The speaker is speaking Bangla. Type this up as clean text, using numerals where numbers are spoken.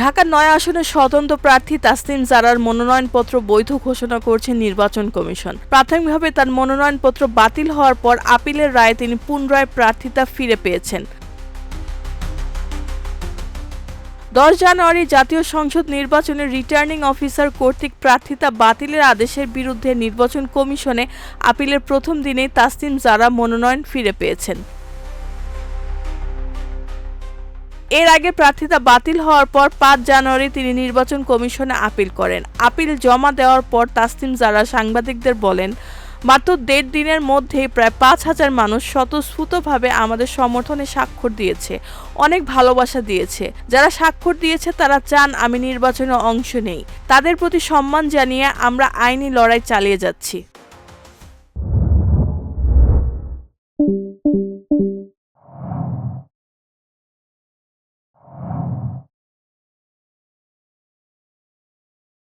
ঢাকার ৯ আসনের স্বতন্ত্র প্রার্থী তাসনিম জারার মনোনয়নপত্র বৈধ ঘোষণা করেছে নির্বাচন কমিশন। প্রাথমিকভাবে তার মনোনয়নপত্র বাতিল হওয়ার পর আপিলের রায়ে তিনি পুনরায় প্রার্থিতা ফিরে পেয়েছেন। ১০ জানুয়ারি জাতীয় সংসদ নির্বাচনে রিটার্নিং অফিসার কর্তৃক প্রার্থিতা বাতিলের আদেশের বিরুদ্ধে নির্বাচন কমিশনে আপিলের প্রথম দিনেই তাসনিম জারা মনোনয়ন ফিরে পেয়েছেন। এর আগে প্রার্থিতা বাতিল হওয়ার পর ৫ জানুয়ারি তিনি নির্বাচন কমিশনে আপিল করেন। আপিল জমা দেওয়ার পর তাসনিম জারা সাংবাদিকদের বলেন, মাত্র ১.৫ দিনের মধ্যেই প্রায় ৫,০০০ মানুষ স্বতঃস্ফূর্তভাবে আমাদের সমর্থনে স্বাক্ষর দিয়েছে, অনেক ভালোবাসা দিয়েছে। যারা স্বাক্ষর দিয়েছে তারা চান আমি নির্বাচনে অংশ নেই। তাদের প্রতি সম্মান জানিয়ে আমরা আইনি লড়াই চালিয়ে যাচ্ছি।